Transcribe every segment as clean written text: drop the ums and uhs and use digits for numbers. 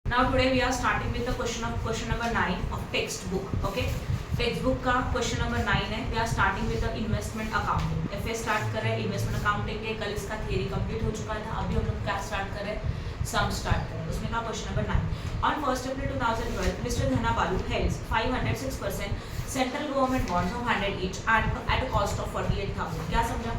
Now today we are starting with the question number 9 of textbook. Okay, textbook का question number 9 है. We are starting with the investment accounting. FA start कर रहे हैं investment accounting के. कल इसका theory complete हो चुका था. अभी हम लोग क्या start कर रहे हैं? Sum start कर रहे हैं. उसमें का question number 9. On 1st April 2012, Mr. Dhana Balu held 506% central government bonds of 100 each and at a cost of 48,000. क्या समझा?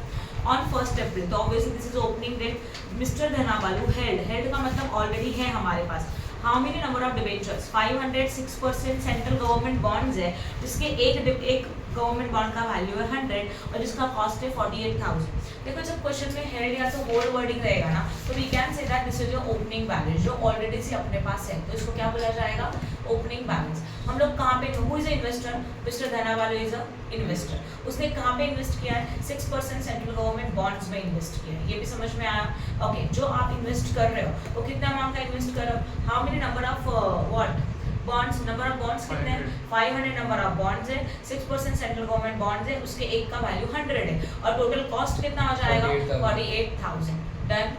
On 1st April, तो obviously this is opening date. Mr. Dhana Balu held का मतलब already है हमारे पास. How many number of debentures 506% central government bonds है जिसके एक गवर्नमेंट बॉन्ड का वैल्यू है 100 और जिसका कॉस्ट है 48,000. देखो जब क्वेश्चन में हेड या तो होल वर्डिंग रहेगा ना तो we can say that this is your opening balance जो ऑलरेडी से अपने पास है तो इसको क्या बोला जाएगा ओपनिंग बैलेंस. हम लोग कहाँ पे who is a investor mister धना बालू इज अ इन्वेस्टर. उसने कहाँ पे इन्वेस्ट किया है 6% सेंट्रल गवर्नमेंट बॉन्ड्स में इन्वेस्ट किया है. ये भी समझ में आया. ओके जो आप इन्वेस्ट कर रहे हो वो कितना अमाउंट का इन्वेस्ट कर रहे हो. How many number of what bonds number of bonds कितने हैं 500 नंबर ऑफ बॉन्ड्स है 6% सेंट्रल गवर्नमेंट बॉन्ड्स है उसके एक का वैल्यू 100 है और टोटल कॉस्ट कितना हो जाएगा 48,000. डन.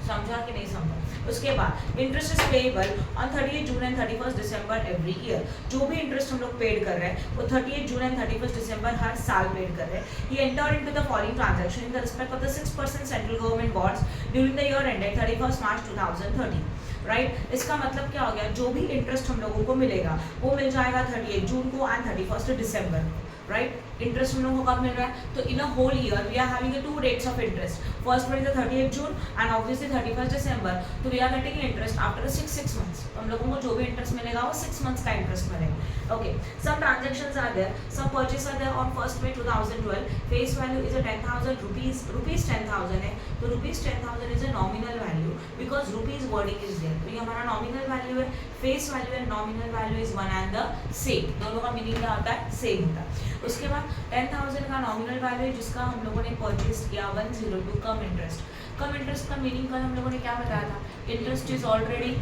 समझा कि नहीं समझा. उसके बाद interest is payable on 30 June and 31 December every year. जो भी इंटरेस्ट हम लोग पेड कर रहे हैं वो 30 जून एंड 31 दिसंबर हर साल पेड कर रहे हैं. He entered into the following transaction in the respect of the 6% central government bonds during the year ended 31 March 2013. Right. इसका मतलब क्या हो गया जो भी इंटरेस्ट हम लोगों को मिलेगा वो मिल जाएगा 30 जून को एंड 31 दिसंबर. राइट. इंटरेस्ट हम लोगों को कब मिल रहा है तो in a whole year we are having two dates of interest. First one is the 30 June and obviously 31 December. तो we are getting interest after 6 months. हम लोगों को जो भी इंटरेस्ट मिलेगा वो 6 मंथ्स का इंटरेस्ट मिलेगा. Okay. Some transactions are there. Some purchase are there on 1st May 2012. Face value is a 10,000 rupees 10,000 है तो rupees 10,000 is a nominal value because rupees wording is there. तो ये हमारा नॉमिनल वैल्यू है. Face value and nominal value is one and the same. दोनों का meaning क्या होता है सेम होता है. उसके बाद 10,000 का नॉमिनल वैल्यू है जिसका हम लोगों ने परचेज किया 102 कम इंटरेस्ट. कम इंटरेस्ट का मीनिंग कल हम लोगों ने क्या बताया था इंटरेस्ट इज ऑलरेडी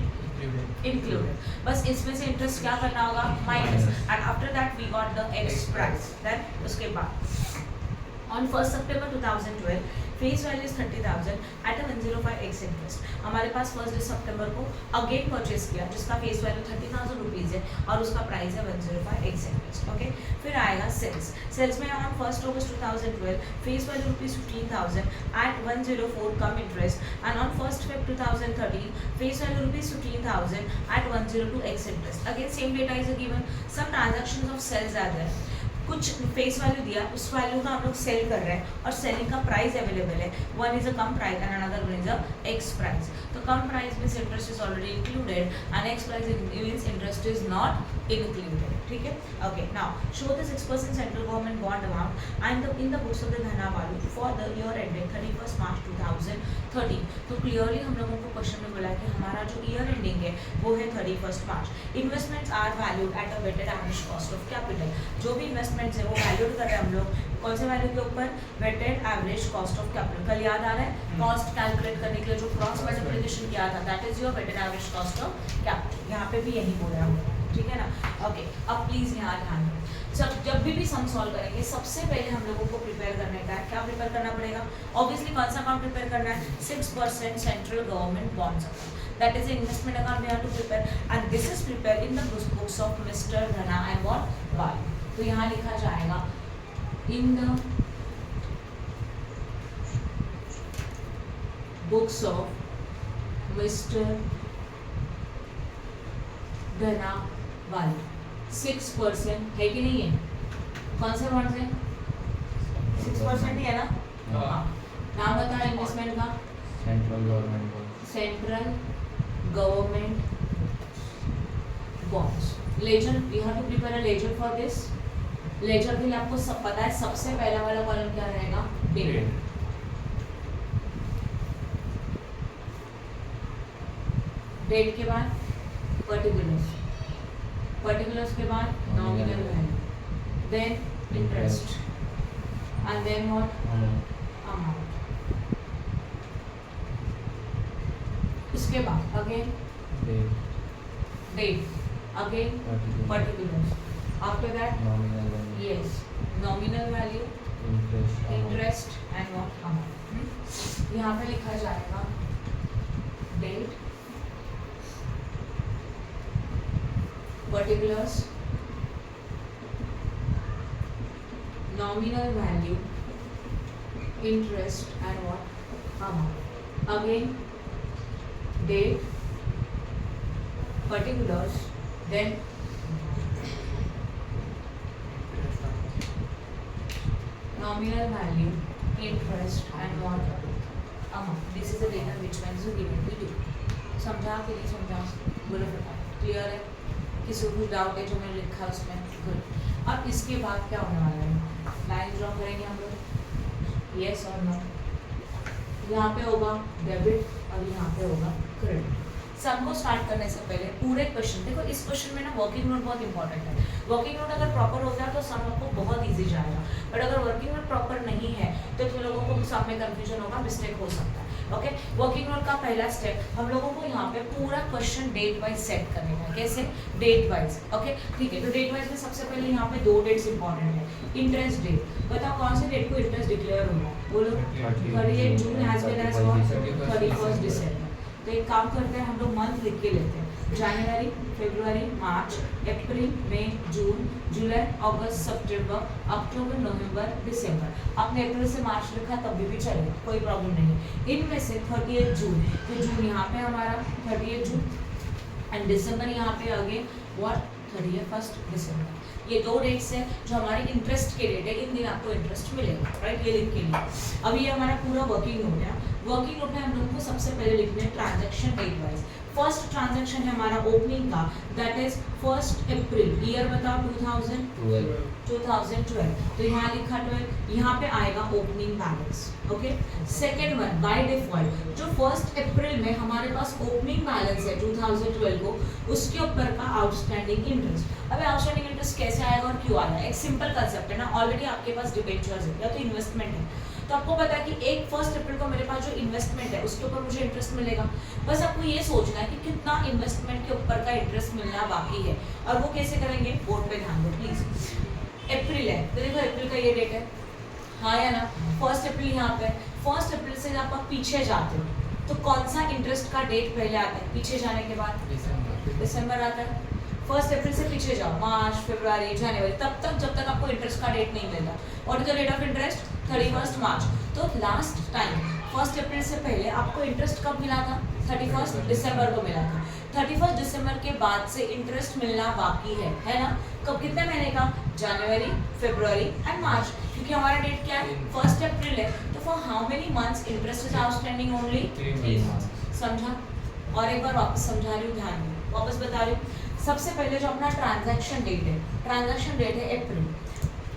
इंक्लूडेड. बस इसमें से इंटरेस्ट क्या करना होगा minus and after that we got the ex price. Then उसके बाद on 1st September 2012 face value is 30,000 at a 105x interest. हमारे पास 1st सितंबर को अगेन परचेज किया जिसका फेस वैल्यू 30,000 रुपीज़ है और उसका प्राइस है 105x इंटरेस्ट. ओके. फिर आएगा सेल्स. सेल्स में on 1st August 2012 face value rupees 15,000 at 104 cum interest and on 1st Feb 2013 face value rupees 15,000 at 102x interest. Again same data is given. Some transactions of sales are there. कुछ face value दिया उस value का हम लोग cell कर रहे हैं और सेलिंग का प्राइस अवेलेबल है. One is a cum price and another one is a ex price. तो cum price means interest is already included and ex price means interest is not included. ठीक है. Okay. Now show the 6% central government bond amount and in the books of the Dhana Balu for the year ended 31 March 2013. तो clearly हम लोगों को question में बोला कि हमारा जो ईयर एंडिंग है वो है 31 March. Investments are valued at a weighted average cost of capital. जो भी इन्वेस्टमेंट्स है वो वैल्यूड कर रहे हैं हम लोग कौन से वैल्यू के ऊपर weighted average cost of capital. कल याद आ रहा है कॉस्ट कैलकुलेट करने के लिए जो क्रॉस मल्टीप्लिकेशन किया था that is your weighted average cost of capital. यहाँ पे भी यही बोल रहा हूँ. ठीक है ना. ओके. अब प्लीज यहाँ ध्यान दो. जब भी सम सॉल्व करेंगे सबसे पहले हम लोगों को प्रिपेयर करने का है. क्या प्रिपेयर करना पड़ेगा ऑब्वियसली कौन सा अकाउंट प्रिपेयर करना है 6% central government bonds account. That is the investment account we have to prepare and this is prepared in the books of Mr. Dhana and what Balu. तो यहाँ लिखा जाएगा in the books of Mr. Dhana Balu 6% है कि नहीं है. कौन से बॉन्ड है 6% ही है ना. हाँ. नाम बताया इन्वेस्टमेंट का central government bond. Central government bonds. Ledger we have to prepare a ledger for this. Ledger के लिए आपको सब पता है सबसे पहला वाला कॉलम क्या रहेगा डेट. डेट के बाद पर्टिकुलर्स. पर्टिकुलर्स के बाद nominal value then interest and then what amount. उसके बाद again date again particulars. After that yes nominal value interest and what amount. यहाँ पे लिखा जाएगा date particulars, nominal value, interest and what amount. Again date, particulars, then nominal value, interest and what amount. This is the data which one is given to you. समझा कि नहीं समझा? बोलो फटाफट. क्लियर है? किसी को कुछ डाउट है जो मैंने लिखा उसमें? गुड. अब इसके बाद क्या होने वाला है? लाइन ड्रॉ करेंगे हम लोग, यस और नो. यहाँ पे होगा डेबिट और यहाँ पे होगा क्रेडिट. सम को स्टार्ट करने से पहले पूरे क्वेश्चन देखो. इस क्वेश्चन में ना वर्किंग नोट बहुत इंपॉर्टेंट है. वर्किंग नोट अगर प्रॉपर हो गया तो सम आपको बहुत इजी जाएगा, बट अगर वर्किंग नोट प्रॉपर नहीं है तो तुम लोगों को सम में कंफ्यूजन होगा, मिस्टेक हो सकता है. ओके, वर्किंग नोट का पहला स्टेप हम लोगों को यहाँ पे पूरा क्वेश्चन डेट वाइज सेट करने का. कैसे? Date wise. ओके ठीक है. तो डेट वाइज में सबसे पहले यहाँ पे दो डेट्स इंपॉर्टेंट है. इंटरेस्ट डेट, बताओ कौन से डेट को इंटरेस्ट डिक्लेयर होगा? बोलो. 30 जून एज वेल एज 31 दिसंबर. तो एक काम करते हैं, हम लोग मंथ लिख के लेते हैं. जनवरी, फरवरी, मार्च, अप्रैल, मई, जून, जुलाई, अगस्त, सितंबर, अक्टूबर, नवंबर, दिसंबर. आपने अप्रैल से मार्च लिखा तब भी चलेगा, कोई प्रॉब्लम नहीं है. इनमें से 30 जून, तो जून यहाँ पे हमारा 30 जून एंड दिसंबर यहाँ पे आगे व्हाट 31 दिसंबर. ये दो डेट्स है जो हमारे इंटरेस्ट के डेट है. इन दिन आपको इंटरेस्ट मिलेगा, राइट? ये लिख के लिए. अब ये हमारा पूरा वर्किंग नोट है. वर्किंग नोट में हम लोगों को सबसे पहले लिखना है transaction date wise. First transaction है हमारा ओपनिंग का, दैट इज 1 अप्रैल. ईयर बताओ 2012. तो यहाँ लिखा 12. यहाँ पे आएगा opening balance. Okay. Second one by default जो 1 अप्रैल में हमारे पास ओपनिंग बैलेंस है 2012 को, उसके ऊपर का आउटस्टैंडिंग इंटरेस्ट. अबे आउटस्टैंडिंग इंटरेस्ट कैसे आएगा और क्यों आएगा? एक सिंपल कंसेप्ट है ना. ऑलरेडी आपके पास डिबेंचर्स है या तो इन्वेस्टमेंट है, तो आपको पता है कि एक 1 अप्रैल को मेरे पास जो इन्वेस्टमेंट है उसके ऊपर मुझे इंटरेस्ट मिलेगा. बस आपको ये सोचना है कि कितना इन्वेस्टमेंट के ऊपर का इंटरेस्ट मिलना बाकी है, और वो कैसे करेंगे? बोर्ड पे ध्यान दो प्लीज. अप्रैल है तो देखो अप्रैल का ये डेट है, हाँ या ना? 1 अप्रैल यहाँ पे. 1 अप्रैल से जब आप पीछे जाते हो तो कौन सा इंटरेस्ट का डेट पहले आता है? पीछे जाने के बाद दिसंबर आता है. 1 अप्रैल से पीछे जाओ, मार्च, फरवरी, जनवरी, तब तक जब तक आपको इंटरेस्ट का डेट नहीं मिलता. What is the date of interest? 31 March. तो लास्ट टाइम 1 अप्रैल से पहले आपको इंटरेस्ट कब मिला था? 31 दिसंबर को मिला था. 31 दिसंबर के बाद से इंटरेस्ट मिलना बाकी है ना? कब? कितने महीने का? जनवरी, फरवरी एंड मार्च. क्योंकि हमारा डेट क्या है? 1 अप्रैल है. तो for how many months interest is outstanding? Only 3 months. समझा? और एक बार वापस समझा रही हूँ, ध्यान दो, वापस बता रही हूँ. सबसे पहले जो अपना ट्रांजैक्शन डेट है, ट्रांजैक्शन डेट है अप्रैल.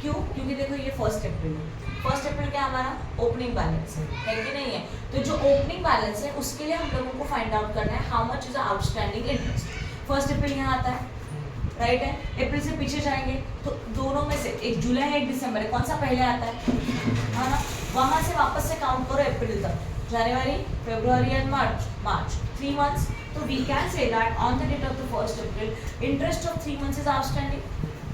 क्यों? क्योंकि देखो ये 1 अप्रैल है. 1 अप्रैल क्या हमारा ओपनिंग बैलेंस है कि नहीं है? तो जो ओपनिंग बैलेंस है उसके लिए हम लोगों को फाइंड आउट करना है how much is outstanding interest. 1 अप्रैल यहाँ आता है, राइट है? अप्रैल से पीछे जाएंगे तो दोनों में से एक जुलाई है एक दिसंबर है, कौन सा पहले आता है? हाँ ना? वहाँ से वापस से काउंट करो अप्रैल तक. जनवरी, फरवरी एंड मार्च 3 months. तो we can say that on the date of the 1 April interest of 3 months is outstanding.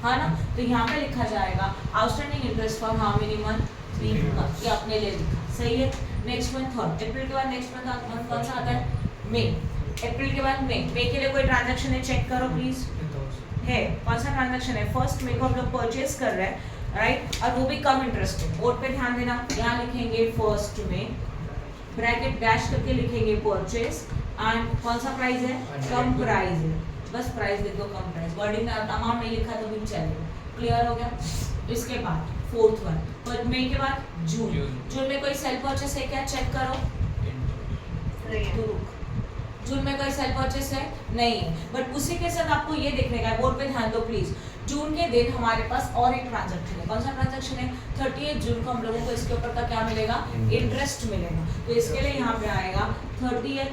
हाँ ना? तो यहाँ पे लिखा जाएगा outstanding interest for how many month? 3 months. ये अपने लिए लिखा, सही है. Next month third. अप्रैल के बाद नेक्स्ट मंथ कौन सा आता है? मई. अप्रैल के बाद मई. मई के लिए कोई ट्रांजैक्शन है? चेक करो प्लीज. है कौन सा ट्रांजैक्शन है? 1 मई को हम लोग परचेज कर रहे हैं, राइट? और वो भी कम इंटरेस्ट है. बोर्ड पे ध्यान देना. यहाँ लिखेंगे 1 मई, ब्रैकेट डैश करके लिखेंगे परचेज, एंड कौन सा प्राइस है? कम प्राइस है. बस प्राइस लिख दो, कम प्राइस. वर्डिंग में अमाउंट नहीं लिखा तो भी चलेगा. क्लियर हो गया? इसके बाद 4th वन, पर मई के बाद जून. जून में कोई सेल परचेस है क्या? चेक करो. जून में कोई सेल परचेस है? नहीं है. बट उसी के साथ आपको ये देखने का है, बोर्ड पे ध्यान दो प्लीज. जून के दिन हमारे पास और एक ट्रांजैक्शन है. कौन सा ट्रांजैक्शन है? 30 जून को हम लोगों को इसके ऊपर का क्या मिलेगा? इंटरेस्ट मिलेगा. तो इसके लिए यहाँ पे आएगा 30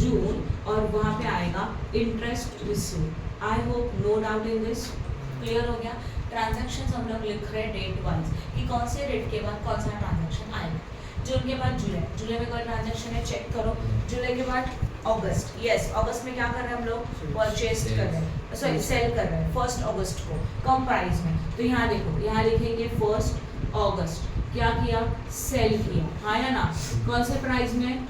जून और वहाँ पे आएगा interest receive. I hope no doubt in this. Clear हो गया? ट्रांजैक्शंस हम लोग लिख रहे हैं डेट वाइज कि कौन से डेट के बाद कौन सा ट्रांजैक्शन आएगा. जून के बाद जुलाई. जुलाई में कोई ट्रांजैक्शन है? चेक करो. जुलाई के बाद अगस्त. यस, अगस्त में क्या कर रहे हैं हम लोग? परचेज कर रहे हैं, सॉरी सेल कर रहे हैं 1 अगस्त को कम प्राइस में. तो यहाँ देखो, यहाँ लिखेंगे 1 अगस्त. क्या किया? सेल किया. हाँ या ना? कौन से प्राइस में?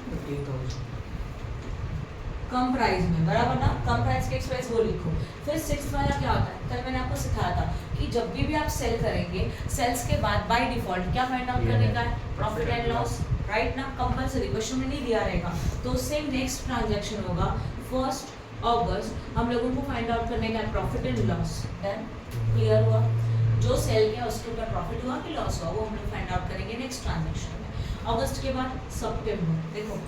कम प्राइस में. बराबर ना? कम प्राइस के फिक्स प्राइस वो लिखो। फिर 6th वाला क्या होता है, कल मैंने आपको सिखाया था कि जब भी आप सेल करेंगे, सेल्स के बाद बाय डिफॉल्ट क्या फाइंड आउट करने का है, प्रॉफिट एंड लॉस, राइट ना, कंपलसरी, क्वेश्चन में नहीं दिया रहेगा। तो सेम नेक्स्ट ट्रांजैक्शन होगा 1 अगस्त, हम लोगों को फाइंड आउट करने का है profit and loss. Done, clear हुआ? जो सेल किया उसके ऊपर प्रॉफिट हुआ कि लॉस हुआ वो हम लोग फाइंड आउट करेंगे नेक्स्ट ट्रांजैक्शन में। अगस्त के बाद सितंबर, देखो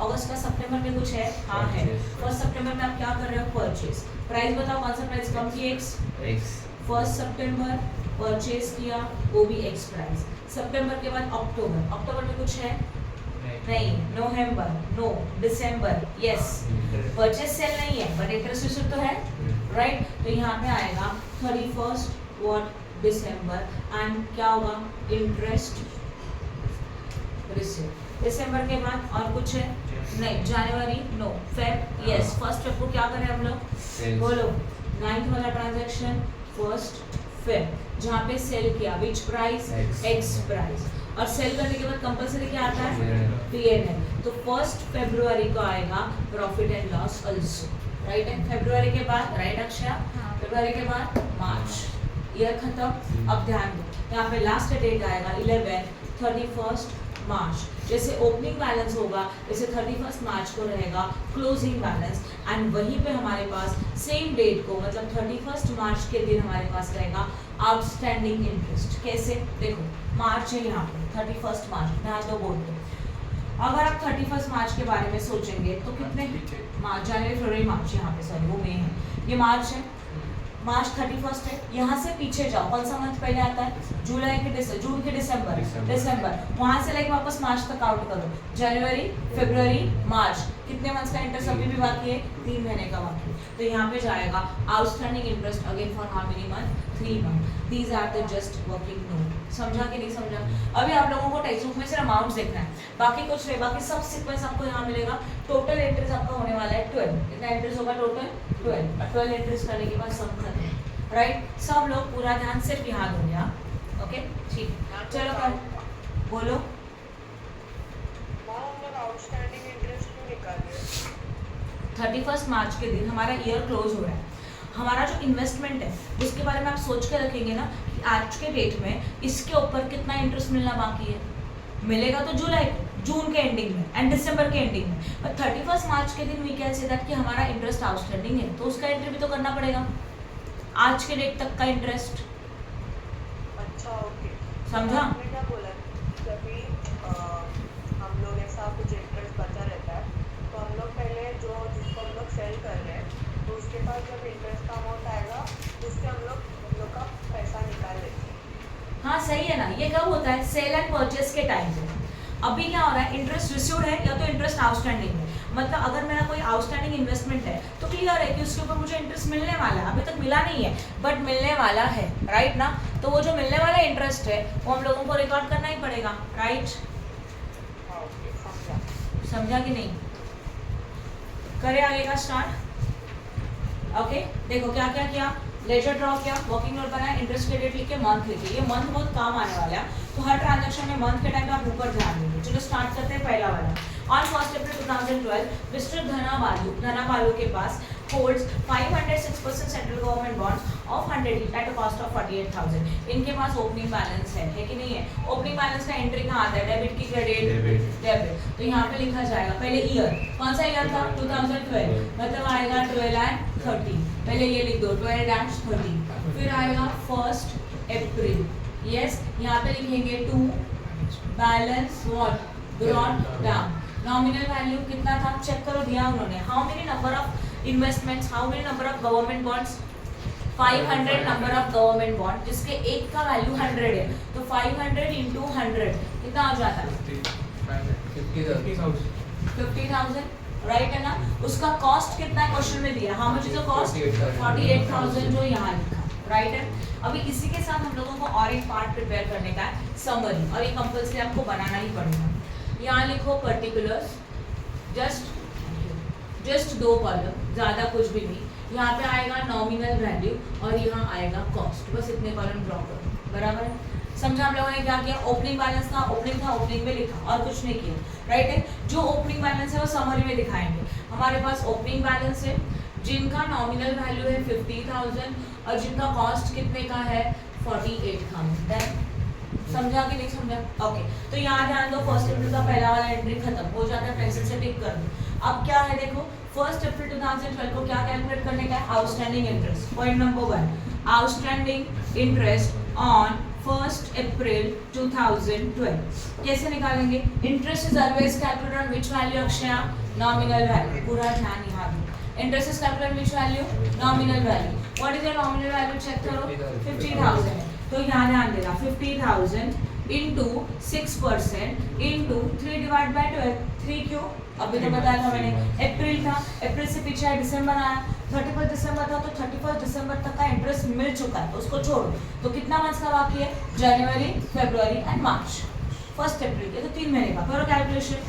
अगस्त का सितंबर में कुछ है, हाँ है। 1 सितंबर में आप क्या कर रहे हो, परचेज। प्राइस बताओ कौन सा प्राइस कम की, एक्स। 1 सितंबर परचेज किया, वो भी एक्स प्राइस। सितंबर के बाद अक्टूबर, अक्टूबर में कुछ है नहीं, नवंबर, नो, दिसंबर, यस, परचेज सेल नहीं है बट इंटरेस्ट रिसीव तो है, राइट। तो यहाँ पे आएगा 31 व्हाट दिसंबर एंड क्या होगा, इंटरेस्ट रिसीव। दिसंबर के बाद और कुछ है नहीं, जनवरी, नो, फेब, यस। 1 फेब को क्या करें हम लोग, बोलो, 9th वाला ट्रांजैक्शन 1 फेब, जहाँ पे सेल किया, विच प्राइस, एक्स प्राइस। और सेल करने के बाद कंपलसरी क्या आता है, P&L। तो 1 फरवरी को आएगा profit and loss also, right है। फरवरी के बाद, राइट अक्षय, फरवरी के बाद मार्च, ईयर खत्म। अब ध्यान दो यहाँ पे लास्ट डेट आएगा 11, 31 मार्च। जैसे ओपनिंग बैलेंस होगा वैसे 31 मार्च को रहेगा क्लोजिंग बैलेंस, एंड वहीं पे हमारे पास सेम डेट को मतलब 31 मार्च के दिन हमारे पास रहेगा आउटस्टैंडिंग इंटरेस्ट। कैसे, देखो मार्च है यहाँ पे, 31 मार्च, ध्यान दो बोल दो। अगर आप 31 मार्च के बारे में सोचेंगे तो कितने, मार्च, जनवरी, फरवरी, मार्च, यहाँ पे सॉरी वो मई है, ये मार्च है, मार्च 31 है। यहाँ से पीछे जाओ, कौन सा मंथ पहले आता है, जुलाई के दिसंबर, जून के दिसंबर, दिसंबर, वहां से लेके वापस मार्च तक काउंट करो, जनवरी, फरवरी, मार्च, कितने मंथ्स का इंटरेस्ट अभी भी बाकी है, 3 महीने का बाकी है। तो यहाँ पे जाएगा outstanding interest again for how many month, 3 month. These are the just working note. समझा कि नहीं समझा? अभी आप लोगों को टेक्स्ट बुक में सिर्फ अमाउंट देखना है, बाकी कुछ नहीं, बाकी सब सीक्वेंस आपको यहाँ मिलेगा। टोटल एंट्रीज आपका होने वाला है 12, कितना एंट्रीज होगा टोटल, 12 एंट्रीज करने के बाद सब खत्म, राइट। सब लोग पूरा ध्यान सिर्फ यहाँ दोगे, हाँ, ओके, ठीक। चलो कर बोलो, 31 मार्च के दिन हमारा ईयर क्लोज हो रहा है। हमारा जो इन्वेस्टमेंट है उसके बारे में आप सोच के रखेंगे ना कि आज के डेट में इसके ऊपर कितना इंटरेस्ट मिलना बाकी है, मिलेगा तो जुलाई को, जून के एंडिंग में एंड दिसंबर के एंडिंग में, पर 31 मार्च के दिन वी कैन से दैट कि हमारा इंटरेस्ट आउटस्टैंडिंग है, तो उसका एंट्री भी तो करना पड़ेगा आज के डेट तक का इंटरेस्ट। अच्छा, ओके, समझा? आपने क्या बोला, कभी हम लोग ऐसा कुछ इंटरेस्ट बचा रहता है तो हम लोग पहले जो जिसको हम लोग सेल कर रहे हैं तो उसके पास जब इंटरेस्ट का अमाउंट आएगा उससे हम लोग का पैसा निकाल लेते हैं। हाँ सही है ना, ये कब होता है, सेल एंड परचेस के टाइम पे। अभी क्या हो रहा है, इंटरेस्ट रिसीव्ड है या तो इंटरेस्ट आउटस्टैंडिंग है, मतलब अगर मेरा कोई आउटस्टैंडिंग इन्वेस्टमेंट है तो क्लियर है कि उसके ऊपर मुझे इंटरेस्ट मिलने वाला है, अभी तक मिला नहीं है बट मिलने वाला है, राइट ना। तो वो जो मिलने वाला इंटरेस्ट है वो हम लोगों को रिकॉर्ड करना ही पड़ेगा, राइट। हाँ, ओके, समझा। समझा कि नहीं? करें आगे का स्टार्ट। ओके, देखो क्या क्या किया, लेजर ड्रॉ किया, वर्किंग नोट बनाया, इंटरेस्ट क्रेडिट लिख के मंथ लिखे, ये मंथ बहुत काम आने वाला है, तो हर ट्रांजैक्शन में मंथ के टाइम पे आप ऊपर ध्यान देंगे। चलो स्टार्ट करते हैं पहला वाला। ऑन 1 अप्रैल 2012 मिस्टर धना बालू के पास holds 506% central government bonds of 100 at a cost of 48,000। इनके पास ओपनिंग बैलेंस है कि नहीं है? ओपनिंग बैलेंस का एंट्री कहाँ आता है, डेबिट की क्रेडिट, डेबिट। तो यहाँ पे लिखा जाएगा पहले ईयर, कौन सा ईयर था, 2012, मतलब आएगा 12 and 30, पहले ये लिख दो 12-30, फिर आएगा 1 अप्रैल, यस, यहाँ पे लिखेंगे to balance what, brought down. Nominal value कितना था, चेक करो, दिया उन्होंने, how many number of investments, how many number of government bonds, 500 number of government bond, जिसके एक का वैल्यू 100 है, तो 500 into 100 कितना हो जाता है, 50,000, राइट है ना। उसका कॉस्ट कितना है क्वेश्चन में दिया, how much is the cost, 48,000 जो यहाँ लिखा, राइट है। अभी इसी के साथ हम लोगों को और एक पार्ट प्रिपेयर करने का है, समरी, और ये कंपल्सरी आपको बनाना ही पड़ेगा। यहाँ लिखो पर्टिकुलर्स, जस्ट 2 कॉलम, ज़्यादा कुछ भी नहीं। यहाँ पे आएगा नॉमिनल वैल्यू और यहाँ आएगा कॉस्ट, बस इतने कॉलम ड्रॉ करो, बराबर है। समझा हम लोगों ने क्या किया, ओपनिंग बैलेंस था, ओपनिंग में लिखा और कुछ नहीं किया, राइट है। जो ओपनिंग बैलेंस है वो समरी में दिखाएंगे। हमारे पास ओपनिंग बैलेंस है, जिनका नॉमिनल वैल्यू है 50,000 और जिनका कॉस्ट कितने का है 48,000। समझा कि नहीं समझा? ओके तो यहाँ ध्यान दो, 1 अप्रैल का पहला वाला एंट्री खत्म हो जाता है, पेंसिल से टिक कर दो। अब क्या है देखो, 1 अप्रैल 2012 को क्या कैलकुलेट करने का है, outstanding interest. Point number 1, outstanding interest on 1 April 2012 कैसे निकालेंगे? Interest is always calculated on which value Akshaya? Nominal value. पूरा ध्यान यहाँ दो, interest is calculated which value? Nominal value. What is your nominal value? Check करो, 50,000 है। तो यहाँ ध्यान देना, 50,000 इंटू 6% इंटू 3 डिवाइड बाई 12। 3 क्यों? अभी तो बताया था मैंने, अप्रैल था, अप्रैल से पीछे दिसंबर आया, 31 दिसंबर था, तो 31 दिसंबर तक का इंटरेस्ट मिल चुका है, तो उसको छोड़ो। तो कितना मंथ का बाकी है? जनवरी, फरवरी एंड मार्च। 1 अप्रैल के तो 3 महीने का। करो कैलकुलेशन।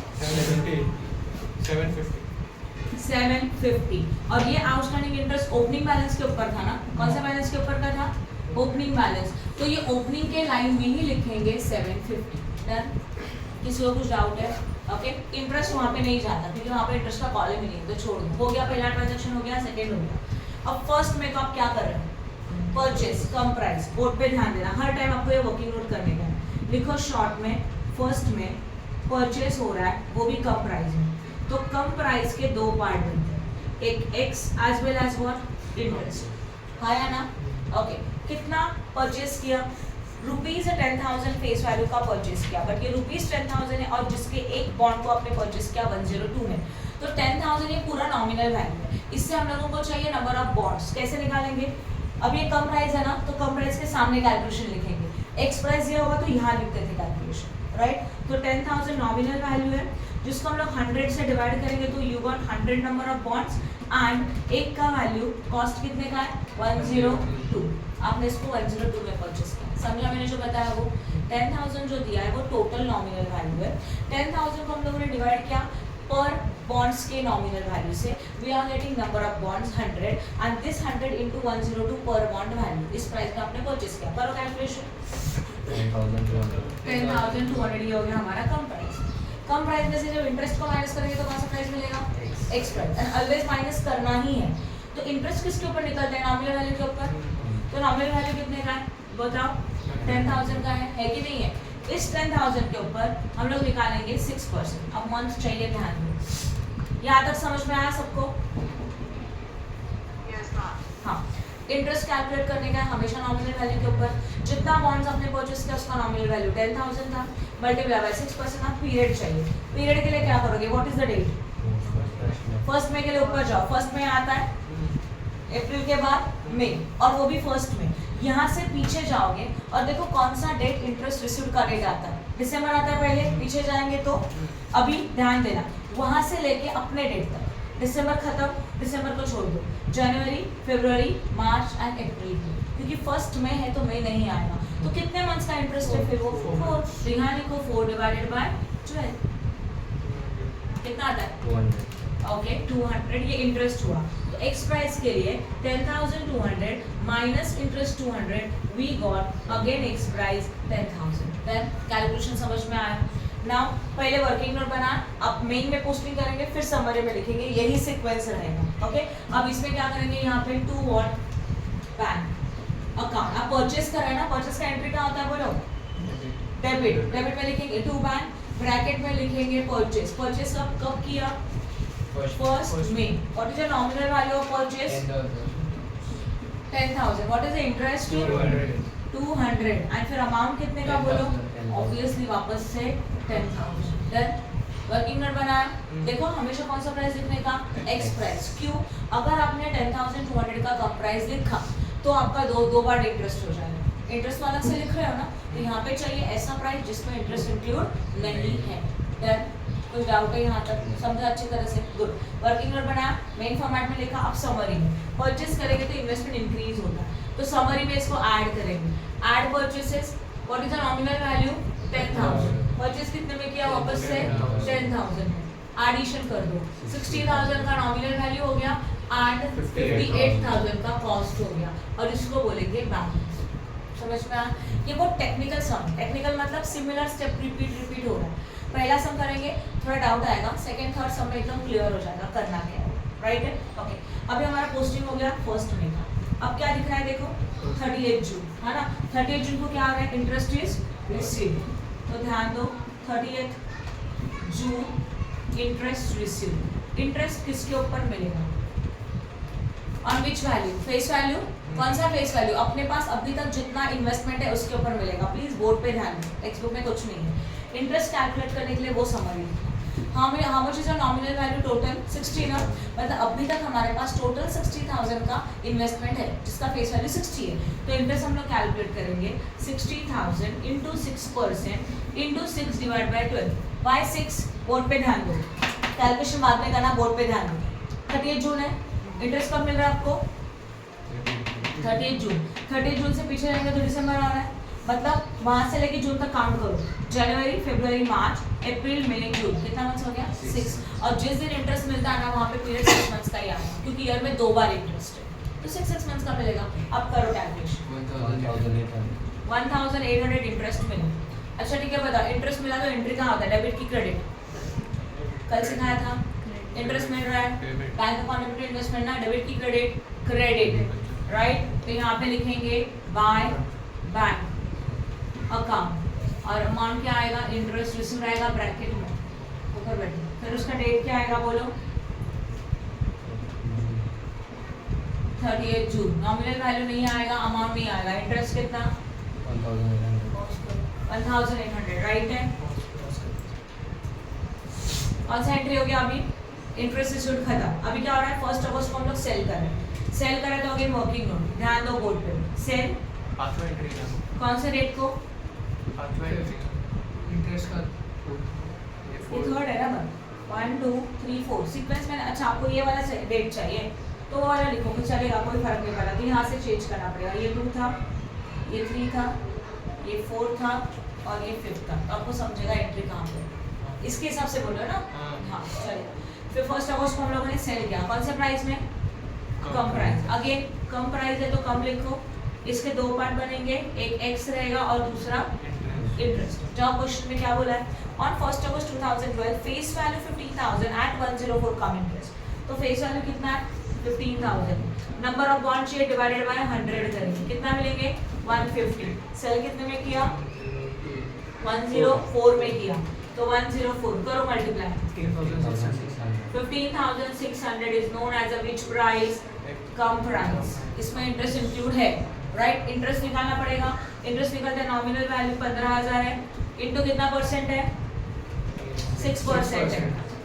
750। और ये आउटस्टैंडिंग इंटरेस्ट ओपनिंग बैलेंस के ऊपर था ना? कौन सा बैलेंस के ऊपर का था? Opening balance. तो ये ओपनिंग के लाइन में ही लिखेंगे 750। डन? किसी को कुछ डाउट है? ओके इंटरेस्ट वहाँ पे नहीं जाता क्योंकि वहाँ पे इंटरेस्ट का कॉलम ही नहीं है, तो छोड़ दो। हो गया पहला ट्रांजैक्शन, हो गया सेकंड, हो गया। अब फर्स्ट में को आप क्या कर रहे हैं? परचेस कम प्राइस। बोर्ड पे ध्यान देना, हर टाइम आपको ये वर्किंग नोट करने का है। लिखो शॉर्ट में, फर्स्ट में परचेस हो रहा है, वो भी कम प्राइस में, तो कम प्राइस के 2 पार्ट बनते हैं, एक ex as well as what? Interest. हाँ या ना? ओके कितना परचेस किया? ₹10,000 फेस वैल्यू का परचेस किया, बट ये ₹10,000 है और जिसके एक बॉन्ड को आपने परचेस किया 102 में, तो 10,000 ये पूरा नॉमिनल वैल्यू है। इससे हम लोगों को चाहिए नंबर ऑफ बॉन्ड्स। कैसे निकालेंगे? अब ये कम प्राइस है ना, तो कम प्राइस के सामने कैलकुलेशन लिखेंगे। एक्स प्राइस दिया होगा तो यहाँ लिखते थे कैलकुलेशन, राइट? तो 10,000 नॉमिनल वैल्यू है, जिसको हम लोग 100 से डिवाइड करेंगे तो you got 100 number of bonds and एक का वैल्यू कॉस्ट कितने का है? 102। आपने इसको 102 में परचेस किया। समझा मैंने जो बताया वो? 10,000 जो दिया है वो टोटल नॉमिनल वैल्यू है। 10,000 को हम लोगों ने डिवाइड किया पर बॉन्ड्स के नॉमिनल वैल्यू से। We are getting number of bonds 100 and this 100 into 102 per bond value. इस प्राइस में आपने परचेस किया। करो कैलकुलेशन। 10,200 ये हो गया हमारा कम प्राइस। कम प्राइस में से जब इंटरेस्ट को माइनस करेंगे तो कौन सा प्राइस मिलेगा? X price. And always minus करना ही है। तो इंटरेस्ट किसके ऊपर निकलता है? नॉमिनल वैल्यू के ऊपर। तो नॉमिनल वैल्यू कितने का है बताओ? 10,000 का है कि नहीं है? इस 10,000 के ऊपर हम लोग निकालेंगे 6%। अब मंथ चाहिए, ध्यान दो। यहाँ तक समझ में आया सबको? हाँ इंटरेस्ट कैलकुलेट करने का है हमेशा नॉमिनल वैल्यू के ऊपर। जितना बॉन्ड्स आपने परचेस किया उसका नॉमिनल वैल्यू 10,000 था, मल्टीप्लाई बाय 6%। आप पीरियड चाहिए, पीरियड के लिए क्या करोगे? What is the date? 1 मई के लिए ऊपर जाओ। 1 मई आता है, अप्रैल के बाद मई, और वो भी 1 मई। यहाँ से पीछे जाओगे और देखो कौन सा डेट इंटरेस्ट रिसीव का डेट आता है। दिसंबर आता है पहले, पीछे जाएंगे तो अभी ध्यान देना, वहां से लेके अपने डेट तक। दिसंबर खत्म, दिसंबर को छोड़ दो, जनवरी, फरवरी, मार्च एंड अप्रैल, क्योंकि 1 मई है तो मई नहीं आएगा। तो कितने मंथ्स का इंटरेस्ट है फिर? वो 4। तो यहाँ लिखो 4 डिवाइडेड बाय 12 कितना आता है? 200। ओके 200 ये इंटरेस्ट हुआ। तो एक्स प्राइस के लिए 10,200 minus interest 200, we got again ex price 10,000। Then calculation समझ में आया? नाउ पहले वर्किंग नोट बना, अब मेन में पोस्टिंग करेंगे, फिर समरी में लिखेंगे, यही सीक्वेंस रहेगा। ओके अब इसमें क्या करेंगे? यहाँ पे टू व्हाट? Bank account. आप परचेस कर रहे हैं ना, परचेस का एंट्री क्या होता है बोलो? डेबिट। डेबिट में लिखेंगे टू बैंक, ब्रैकेट में लिखेंगे परचेस। परचेस कब किया? 1 May. What is the nominal value of purchase? 10,000. What is the interest? 200. And फिर अमाउंट कितने का बोलो? Obviously वापस से 10,000. Then वर्किंग नोट बनाया। देखो हमेशा कौन सा प्राइस लिखने का? X price. क्यों? अगर आपने 10,200 का कम प्राइस लिखा तो आपका दो बार इंटरेस्ट हो जाएगा। इंटरेस्ट अलग से लिख रहे हो ना, तो यहाँ पे चाहिए ऐसा प्राइस जिसमें इंटरेस्ट इंक्लूड नहीं है। Then कोई डाउट है यहाँ तक? समझा अच्छी तरह से? गुड। वर्किंग नोट बनाया, मेन फॉर्मेट में लिखा। अब समरी में परचेस करेंगे तो इन्वेस्टमेंट इंक्रीज होता है, तो समरी में इसको ऐड करेंगे। Add purchases, what is the nominal value? 10,000। Purchase कितने में किया? वापस से 10,000। एडिशन कर दो, 60,000 का नॉमिनल वैल्यू हो गया एंड 58,000 का कॉस्ट हो गया, और इसको बोलेंगे बैलेंस। समझ में आया? ये बहुत टेक्निकल सम। टेक्निकल मतलब सिमिलर स्टेप रिपीट हो रहा है। पहला सम करेंगे थोड़ा डाउट आएगा, सेकंड थर्ड सम में एकदम क्लियर हो जाएगा करना क्या है। राइट है। ओके, अभी हमारा पोस्टिंग हो गया 1st में का। अब क्या दिख रहा है देखो 38 जून है ना, 38 जून को क्या आ रहा है, इंटरेस्ट इज रिसीव। तो ध्यान दो 30 जून इंटरेस्ट रिसीव। इंटरेस्ट किसके ऊपर मिलेगा, on which value, face value. कौन सा फेस वैल्यू, अपने पास अभी तक जितना इन्वेस्टमेंट है उसके ऊपर मिलेगा। प्लीज बोर्ड पे ध्यान दो, टेक्स्ट बुक में कुछ नहीं है। इंटरेस्ट कैलकुलेट करने के लिए वो समझ लीजिए, how much is nominal value total 60 ना, मतलब अभी तक हमारे पास टोटल 60,000 का इन्वेस्टमेंट है जिसका फेस वैल्यू 60 है। तो इंटरेस्ट हम लोग कैलकुलेट करेंगे 60,000 into 6% into 6 divide by 12 by 6। Board पे ध्यान दो, कैलकुलेशन बाद में करना, बोर्ड पे ध्यान दो। 38 जून है, इंटरेस्ट कब मिल रहा है आपको, 30 जून। 30 जून से पीछे रहेंगे तो दिसंबर आ रहा है, मतलब वहां से लेके जून तक काउंट करो, जनवरी फरवरी मार्च अप्रैल मई जून, कितना मंथ्स हो गया 6। और जिस दिन इंटरेस्ट मिलता है ना वहाँ पे पीरियड 6 मंथ्स का ही आएगा, क्योंकि ईयर में 2 बार इंटरेस्ट है, तो 6 मंथ्स का मिलेगा। अब करो कैलकुलेशन, 1800 इंटरेस्ट मिला। अच्छा ठीक है, बताओ इंटरेस्ट मिला तो एंट्री कहाँ होता है, डेबिट की क्रेडिट, कल सिखाया था। इंटरेस्ट मिल रहा है, बैंक अकाउंट इन्वेस्टमेंट ना, डेबिट की क्रेडिट, क्रेडिट राइट। तो यहाँ पे लिखेंगे बाय बैंक अकाउंट, और अमाउंट क्या आएगा, इंटरेस्ट रिसीव आएगा ब्रैकेट में ऊपर बैठे, फिर उसका डेट क्या आएगा बोलो 38 जून। नॉमिनल वैल्यू नहीं आएगा, अमाउंट नहीं आएगा, इंटरेस्ट कितना 1800 राइट है। कौन सा एंट्री हो गया अभी, इंटरेस्ट रिसीव्ड खत्म। अभी क्या हो रहा है, 1 अगस्त को हम लोग सेल कर रहे हैं, सेल करें तो अगेन वर्किंग नोट, ध्यान दो बोर्ड पे, सेल कौन से रेट को, इंटरेस्ट का ये थर्ड है ना, 1 2 3 4 सीक्वेंस में। अच्छा आपको ये वाला डेट चाहिए तो वो वाला लिखोगे चलेगा, कोई फर्क नहीं पड़ता, तो यहाँ से चेंज करना पड़ेगा। ये 2 था, ये 3 था, ये 4 था और ये 5 था, तो आपको समझेगा एंट्री कहाँ पे, इसके हिसाब से बोलो ना। हाँ चलेगा। फिर 1 अगस्त को हम लोगों ने सेल किया, कौन से प्राइस में, कम प्राइस। अगेन कम प्राइस है तो कम लिखो, इसके 2 पार्ट बनेंगे, एक एक्स रहेगा और दूसरा इंटरेस्ट। जब क्वेश्चन में क्या बोला है, on 1 August 2012 face value 15,000 at 104 cum interest. तो फेस वैल्यू कितना है 15,000, number of bond share divided by 100 करेंगे, कितना मिलेंगे 150। सेल कितने में किया 104 में किया, तो 104 करो multiply, 15,600 is known as a which price, cum price. इसमें इंटरेस्ट इंक्लूड है राइट, इंटरेस्ट निकालना पड़ेगा। इंटरेस्ट निकलता है नॉमिनल वैल्यू 15,000 है, इनटू कितना परसेंट है 6% है।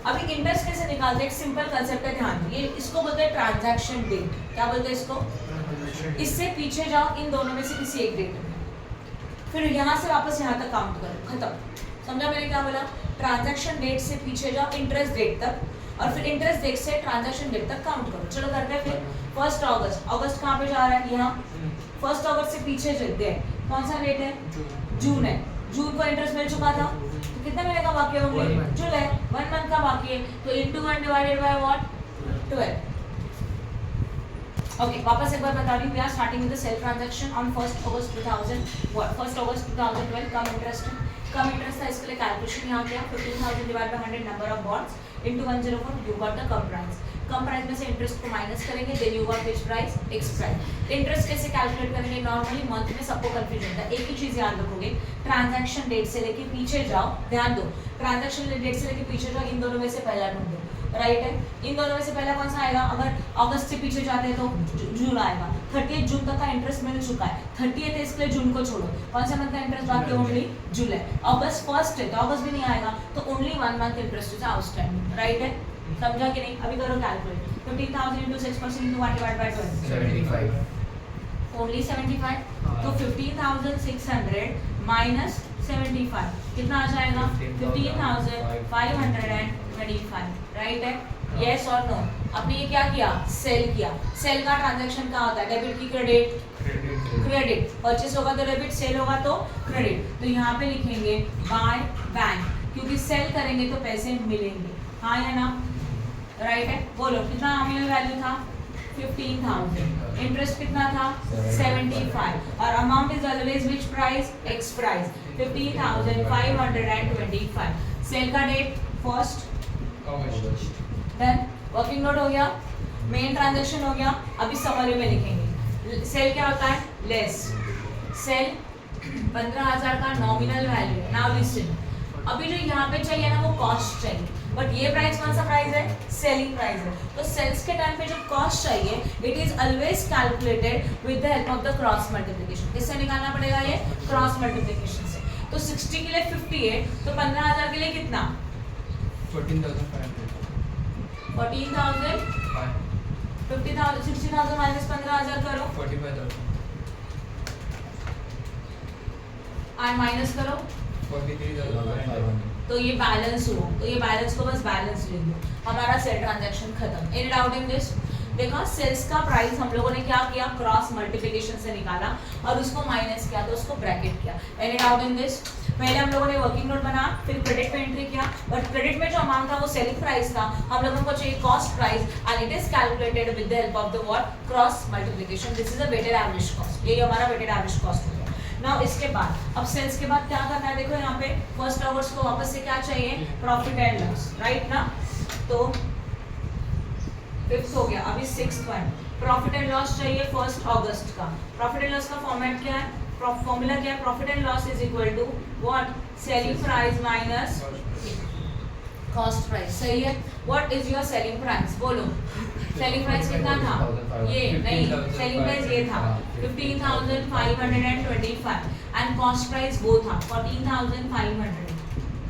अभी इंटरेस्ट कैसे निकालते हैं, एक सिंपल कंसेप्ट है, ध्यान, ये इसको बोलते हैं ट्रांजैक्शन डेट। क्या बोलते हैं इसको, इससे पीछे जाओ इन दोनों में से किसी एक डेट में, फिर यहाँ से वापस यहाँ तक काउंट करो, खत्म। समझा मैंने क्या बोला, ट्रांजैक्शन डेट से पीछे जाओ इंटरेस्ट डेट तक, और फिर इंटरेस्ट डेट से ट्रांजैक्शन डेट तक काउंट करो। चलो करते हैं फिर 1 अगस्त, अगस्त कहाँ पे जा रहा है, यहाँ 1 अगस्त से पीछे चलते हैं, कौन सा डेट है, जून है, जून को इंटरेस्ट मिल चुका था, तो कितना मिलेगा बाकी होंगे, जुलाई 1 मंथ का बाकी है, तो into 1 divided by what 12। Okay, वापस एक बार बता रही हूँ, we are starting with the sale transaction on 1 August 2012 cum interest था, इसके लिए कैलकुलेशन यहाँ किया 15,000 divide by 100 number of bonds into 104, you got the cum price. Cum price में से इंटरेस्ट को माइनस करेंगे, then you got which price, ex price. Interest कैसे कैलकुलेट करेंगे, नॉर्मली मंथ में सबको कंफ्यूजन होता है, एक ही चीज याद रखोगे, ट्रांजैक्शन डेट से लेके पीछे जाओ, ध्यान दो, ट्रांजैक्शन डेट से लेके पीछे जाओ, इन दोनों में से पहला ढूंढो, राइट है। इन दोनों में से पहला कौन सा आएगा, अगर अगस्त से पीछे जाते हैं तो जून आएगा, 30 जून तक का इंटरेस्ट मिल चुका है, 30 है इसके लिए जून को छोड़ो, कौन सा मंथ का इंटरेस्ट बाकी, ओनली जुलाई। अगस्त 1 है तो अगस्त भी नहीं आएगा, तो only 1 month interest is outstanding, right है। समझा कि नहीं, अभी करो calculate, 15,000 into 6% into 1 divide by 12, 75 only 75, तो 15,600 माइनस 75 कितना आ जाएगा 15,525, राइट है, यस और नो। आपने ये क्या किया, सेल किया, सेल का ट्रांजैक्शन क्या होता है, डेबिट की क्रेडिट, क्रेडिट, परचेस होगा तो डेबिट, सेल होगा तो क्रेडिट, तो यहाँ पे लिखेंगे बाय बैंक, क्योंकि सेल करेंगे तो पैसे मिलेंगे, हाँ या ना, राइट है। बोलो कितना नॉमिनल वैल्यू था 15,000, इंटरेस्ट कितना था 75, और amount is always which price, ex price, 15,525। Sale का डेट 1 देन वर्किंग नोट हो गया, मेन ट्रांजैक्शन हो गया। अभी समरी में लिखेंगे सेल क्या होता है, लेस सेल 15,000 का नॉमिनल वैल्यू। नाउ लिसन, अभी जो यहाँ पे चाहिए ना वो कॉस्ट चाहिए, बट ये प्राइस कौन सा प्राइस है, सेलिंग प्राइस है। तो सेल्स के टाइम पे जो कॉस्ट चाहिए it is always calculated with the help of the cross multiplication. किससे निकालना पड़ेगा ये, क्रॉस मल्टीप्लिकेशन से। तो 60 के लिए 58, तो 15,000 के लिए कितना, 14,500 14,000, 50,000, 60,000 माइनस 15,000 करो 45,000 और माइनस करो 43,500 तो ये बैलेंस हुआ। तो ये बैलेंस को बस बैलेंस ले लो, हमारा सेल ट्रांजैक्शन खत्म। Any doubt in this? देखो सेल्स का प्राइस हम लोगों ने क्या किया, क्रॉस मल्टीप्लिकेशन से निकाला और उसको माइनस किया, तो उसको ब्रैकेट किया। Any doubt in this? पहले हम लोगों ने वर्किंग नोट बना, फिर क्रेडिट में एंट्री किया, बट क्रेडिट में जो अमाउंट था वो सेलिंग प्राइस था, हम लोगों को चाहिए cost price and it is calculated with the help of the what, cross multiplication. This is a weighted average cost, ये हमारा वेटेड एवरेज कॉस्ट हो गया। नाउ इसके बाद अब सेल्स के बाद क्या करना है, देखो यहाँ पे फर्स्ट आवर्स को वापस से क्या चाहिए, प्रॉफिट एंड लॉस, राइट ना। तो फिफ्थ हो गया, अभी sixth one, profit and loss चाहिए फर्स्ट अगस्त का। प्रॉफिट एंड लॉस का फॉर्मेट क्या है, फॉर्मूला क्या है, profit and loss is equal to what, selling price minus cost price. सही है। What is your selling price, बोलो सेलिंग प्राइस कितना था, ये नहीं, सेलिंग प्राइस ये था 15,525 एंड कॉस्ट प्राइस वो था 14,500।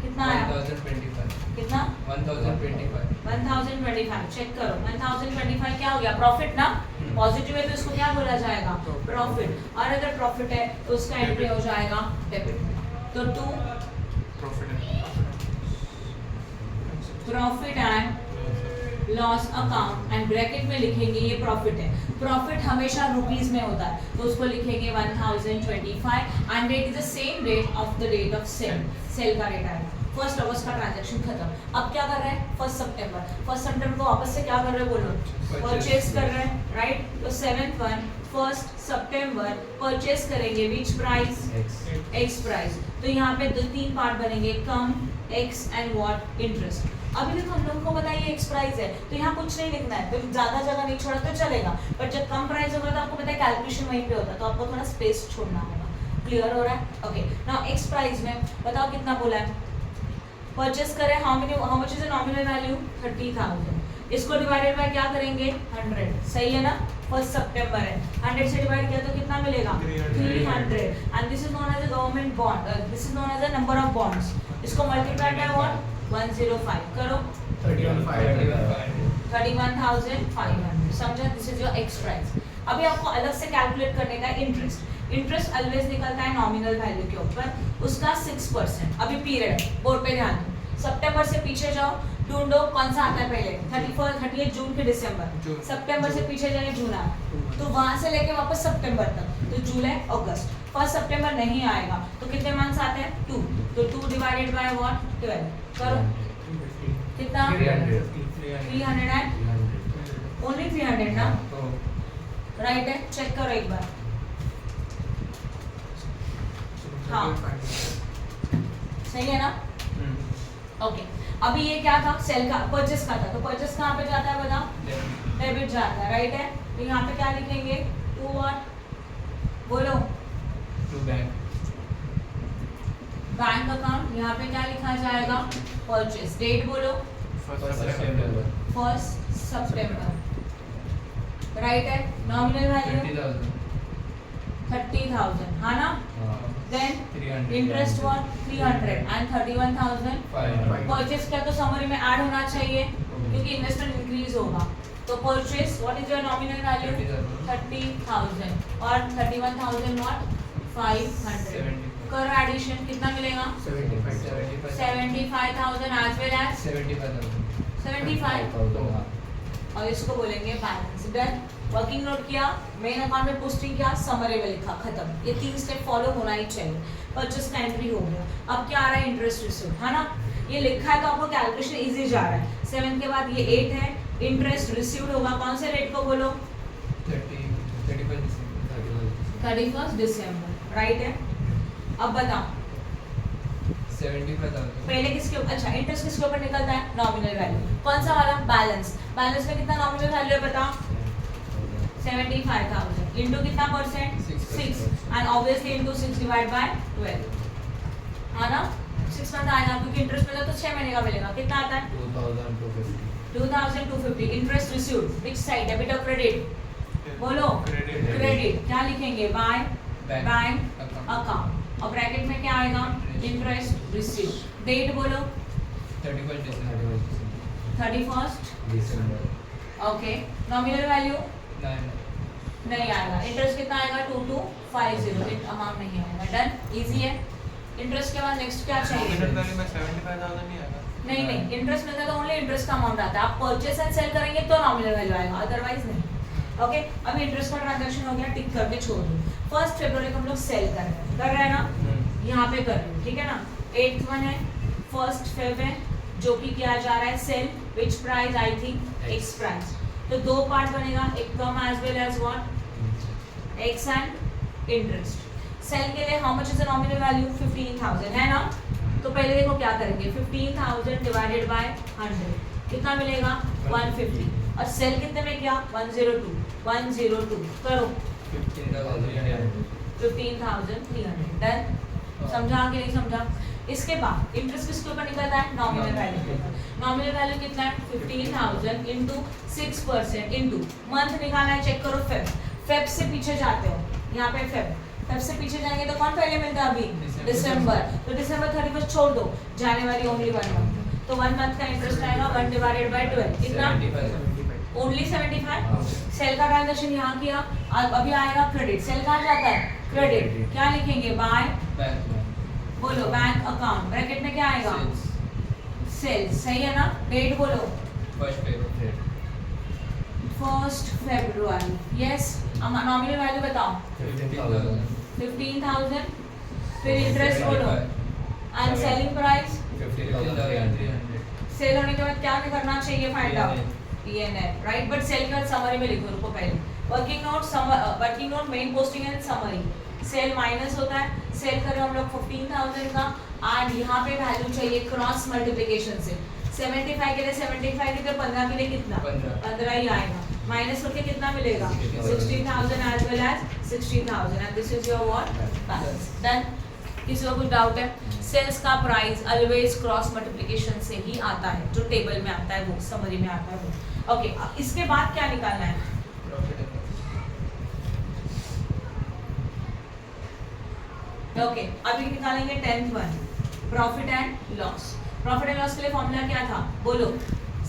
कितना आया, 1,025 कितना, 1,025। चेक करो 1,025 क्या हो गया, प्रॉफिट ना, पॉजिटिव है तो इसको क्या बोला जाएगा, प्रॉफिट। और अगर प्रॉफिट है तो उसका एंट्री हो जाएगा डेबिट में। तो to profit and loss account and bracket में लिखेंगे ये प्रॉफिट है। प्रॉफिट हमेशा रुपीस में होता है तो उसको लिखेंगे 1,025 and date is the same date of the date of sale, sale का डेट आएगा। फर्स्ट अगस्त का ट्रांजैक्शन खत्म। अब क्या कर रहे हैं, फर्स्ट सितंबर को वापस से क्या कर रहे हैं, बोलो परचेज कर रहे हैं, राइट। तो 7th वन फर्स्ट सितंबर परचेज करेंगे विच प्राइस, एक्स प्राइस। तो यहाँ पे 2-3 पार्ट बनेंगे, कम एक्स एंड व्हाट, इंटरेस्ट। अभी देखो हम लोगों को बताइए एक्स प्राइस है तो यहाँ कुछ नहीं लिखना है, तो ज्यादा जगह नहीं छोड़ा तो चलेगा, पर जब कम प्राइस होगा तो आपको पता है कैलकुलेशन वहीं पे होता है, तो आपको थोड़ा स्पेस छोड़ना होगा। क्लियर हो रहा है? ओके नाउ एक्स प्राइस में बताओ कितना बोला है, परचेस करें, how much is the nominal value, 30,000। इसको डिवाइडेड बाय क्या करेंगे, 100। सही है ना, फर्स्ट सितंबर है, 100 से डिवाइड किया तो कितना मिलेगा, 300। And this is known as a government bond, this is known as a number of bonds. इसको मल्टीप्लाई बाय व्हाट, 105 करो, 31,500। समझा, this is your ex price. अभी आपको अलग से कैलकुलेट करने का इंटरेस्ट। इंटरेस्ट ऑलवेज निकलता है नॉमिनल वैल्यू के ऊपर, उसका 6%। अभी पीरियड बोर्ड पे ध्यान दो, सितंबर से पीछे जाओ, ढूंढो कौन सा आता है पहले, 30 जून के दिसंबर, सितंबर से पीछे जाए जून आया, तो वहां से लेके वापस सितंबर तक, तो जुलाई अगस्त। फर्स्ट सितंबर नहीं आएगा तो कितने मंथ्स आते हैं, 2, तो 2 डिवाइडेड बाय व्हाट, 12 करो, कितना, 300 एंड ओनली 300 ना, राइट है। चेक करो एक बार, हाँ सही है ना। ओके अभी ये क्या था, सेल का, परचेस का था, तो परचेस कहाँ पे जाता है बताओ, डेबिट जाता है, राइट है। तो यहाँ पे क्या लिखेंगे, टू व्हाट, बोलो, टू बैंक अकाउंट। यहाँ पे क्या लिखा जाएगा, परचेस। डेट बोलो, 1 सितंबर, राइट है। नॉमिनल वैल्यू 30,000, हाँ ना। Then interest what, 300 and 31,500। Purchase क्या तो समरी में ऐड होना चाहिए क्योंकि इन्वेस्टमेंट इंक्रीज होगा। तो purchase what is your nominal value, 30,000 और 31,000 व्हाट, 500। करो एडिशन, कितना मिलेगा, 75,000 एज वेल एज 75, और इसको बोलेंगे बैलेंस। डन, वर्किंग नोट किया, मेन अकाउंट में पोस्टिंग किया, समरी में लिखा, खत्म। ये 3 स्टेप फॉलो होना ही चाहिए। परचेस का एंट्री हो गया। अब क्या आ रहा है, इंटरेस्ट रिसीव्ड, है ना। ये लिखा है तो आपको कैलकुलेशन इजी जा रहा है। 7 के बाद ये 8 है, इंटरेस्ट रिसीव्ड होगा कौन से रेट को, बोलो 31 दिसंबर, राइट है। अब बताओ 75,000 पहले किसके ऊपर, अच्छा इंटरेस्ट किसके ऊपर निकलता है, नॉमिनल वैल्यू। कौन सा वाला, बैलेंस। बैलेंस में कितना नॉमिनल वैल्यू है बताओ, 75,000 इंटू कितना percent, 6 and obviously into 6 divide by 12 है ना, 6 मंथ आएगा क्योंकि इंटरेस्ट मिला तो 6 महीने का मिलेगा। कितना आता है 2250। Interest received which side, debit और क्रेडिट, बोलो क्रेडिट। क्या लिखेंगे, बाय बैंक अकाउंट और ब्रैकेट में क्या आएगा, इंटरेस्ट रिसीव्ड। डेट बोलो 31 December 31st दिसंबर। ओके। नॉमिनल वैल्यू 9 नहीं आएगा। इंटरेस्ट कितना आएगा, 2250। अमाउंट नहीं आएगा। डन, इजी है। इंटरेस्ट के बाद नेक्स्ट क्या चाहिए, नहीं नहीं, इंटरेस्ट मिलता है तो ओनली इंटरेस्ट का अमाउंट आता है। आप परचेस एंड सेल करेंगे तो नॉमिनल वैल्यू आएगा, अदरवाइज नहीं। ओके, अब इंटरेस्ट का ट्रांजैक्शन हो गया, टिक करके छोड़ दो। 1 फरवरी को हम लोग सेल कर रहे हैं ना, यहाँ पे कर रहे हैं, ठीक है ना। 8th वन है, 1 Feb है, जो कि किया जा रहा है sale, which price, I think ex price. तो दो पार्ट बनेगा, एक cum as well as what, ex and interest. Sale के लिए how much is the nominal value, 15,000 है ना। तो पहले देखो क्या करेंगे, 15,000 डिवाइडेड बाय 100 कितना मिलेगा, 150। और सेल कितने में किया, 102 करो 15,300। डन, समझा कि नहीं समझा। इसके बाद इंटरेस्ट किसके ऊपर निकलता है, नॉमिनल वैल्यू। नॉमिनल वैल्यू कितना है, 15,000 इंटू 6% इंटू मंथ निकालना है, चेक करो फेब से पीछे जाते हो, यहाँ पे फेब से पीछे जाएंगे तो कौन पहले मिलता है अभी, दिसंबर। तो दिसंबर 31 छोड़ दो, जनवरी ओनली 1 मंथ, तो 1 मंथ का इंटरेस्ट आएगा 1 डिवाइडेड बाय 12 कितना, ओनली 75। सेल का ट्रांजैक्शन यहाँ किया, अभी आएगा क्रेडिट। सेल कहाँ जाता है, क्रेडिट। क्या लिखेंगे, बाय बोलो बैंक अकाउंट, ब्रैकेट में क्या आएगा, सेल्स। सही है ना। डेट बोलो 1 February। यस, नॉमिनल वैल्यू बताओ 15,000। फिर इंटरेस्ट बोलो एंड सेलिंग प्राइस। 15,300। सेल होने के बाद क्या करना चाहिए, find out PNL, right. But sale के बाद समरी में लिखो, रुको पहले working note main posting and summary. Sale minus होता है, सेल करें हम लोग 15,000 का, और यहाँ पे वैल्यू चाहिए क्रॉस मल्टीप्लिकेशन से। 75 के लिए 75 की, तो 15 के लिए कितना, 15 ही आएगा। माइनस करके कितना मिलेगा, 16,000 as well as 16,000 and this is your what, balance. Done. किसी को कुछ डाउट है, सेल्स का प्राइस ऑलवेज क्रॉस मल्टीप्लिकेशन से ही आता है, जो टेबल में आता है वो, समरी में आता है वो। ओके, अब इसके बाद क्या निकालना है, ओके अभी निकालेंगे 10th one, profit and loss. Profit and loss के लिए फॉर्मूला क्या था, बोलो,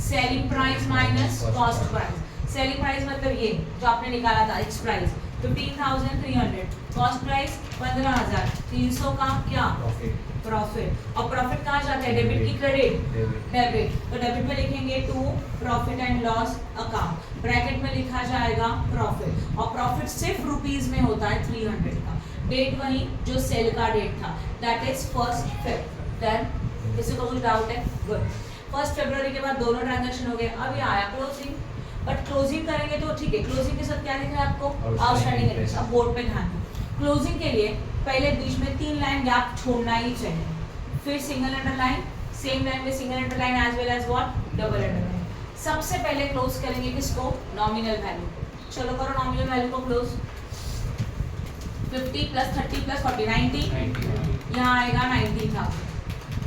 selling price minus cost price. Selling price मतलब ये जो आपने निकाला था, एक्स प्राइस 15,300, कॉस्ट प्राइस 15,300 का क्या, प्रॉफिट। और प्रॉफिट कहाँ जाता है, डेबिट की क्रेडिट, डेबिट। तो डेबिट में लिखेंगे to profit and loss account, bracket में लिखा जाएगा प्रॉफिट। और प्रॉफिट सिर्फ रुपीज में होता है 300 का। डेट वही जो सेल का डेट था, दैट इज 1 Feb। देन किसी को कुछ डाउट है, गुड। 1 फरवरी के बाद दोनों ट्रांजैक्शन हो गए। अभी आया क्लोजिंग, बट क्लोजिंग करेंगे तो ठीक है, क्लोजिंग के साथ क्या दिख रहा है आपको, आउटस्टैंडिंग इंटरेस्ट। अब बोर्ड पे ध्यान दो, क्लोजिंग के लिए पहले बीच में 3 लाइन गैप छोड़ना ही चाहिए, फिर सिंगल अंडरलाइन, सेम लाइन में single underline as well as what, double underline. सबसे पहले क्लोज करेंगे किसको, नॉमिनल वैल्यू। चलो करो नॉमिनल वैल्यू को क्लोज। 50 + 30 + 40 90, यहाँ आएगा 19,000,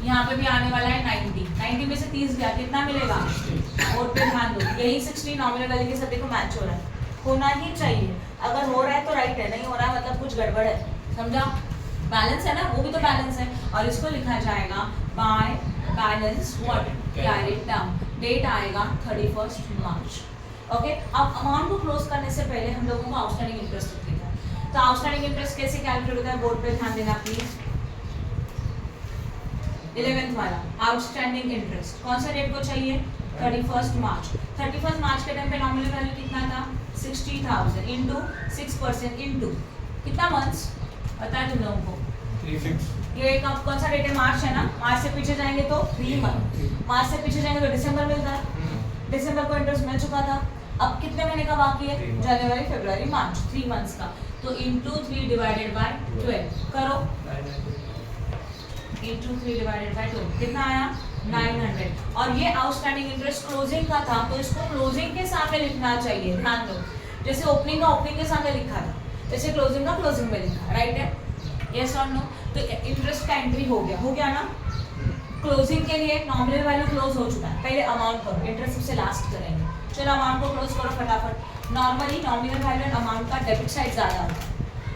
यहाँ पे भी आने वाला है 90 में से 30 गया, कितना मिलेगा, और पे ध्यान दो, यही 60 नॉमिनल वैल्यू के साथ देखो मैच हो रहा है, होना ही चाहिए। अगर हो रहा है तो राइट है, नहीं हो रहा है मतलब कुछ गड़बड़ है, समझा। बैलेंस है ना, वो भी तो बैलेंस है, और इसको लिखा जाएगा by balance what, carry down. Date आएगा 31 मार्च। ओके, अब अमाउंट को क्लोज करने से पहले हम लोगों को आउटस्टैंडिंग इंटरेस्ट लिखना है। तो आउटस्टैंडिंग इंटरेस्ट कैसे कैलकुलेट होता है, बोर्ड पे ध्यान देना प्लीज। 11th वाला आउटस्टैंडिंग इंटरेस्ट कौन सा डेट को चाहिए, 31 मार्च। 31 मार्च के टाइम पे नॉमिनल वैल्यू कितना था, 60,000 इंटू 6% इंटू कितना मंथ्स पता है तुम लोगों को, 36। ये कौन सा डेट है, मार्च है ना। मार्च से पीछे जाएंगे तो 3 मंथ, मार्च से पीछे जाएंगे तो दिसंबर मिलता है, दिसंबर को इंटरेस्ट मिल चुका था। अब कितने महीने का बाकी है, जनवरी फरवरी मार्च, 3 मंथ्स का। तो इंटू 3 डिवाइडेड बाय 12 करो, इंटू 3 डिवाइडेड बाय 2 कितना आया 900। और ये आउटस्टैंडिंग इंटरेस्ट क्लोजिंग का था तो इसको क्लोजिंग के सामने लिखना चाहिए, ध्यान दो। जैसे ओपनिंग का ओपनिंग के सामने लिखा था, जैसे क्लोजिंग का क्लोजिंग में लिखा, राइट है? यस और नो? तो इंटरेस्ट का एंट्री हो गया ना। क्लोजिंग के लिए नॉमिनल वैल्यू क्लोज हो चुका है, पहले अमाउंट करो, इंटरेस्ट सबसे लास्ट करेंगे। चलो अमाउंट को क्लोज करो फटाफट। Normally nominal value and amount का डेबिट साइड ज़्यादा होता है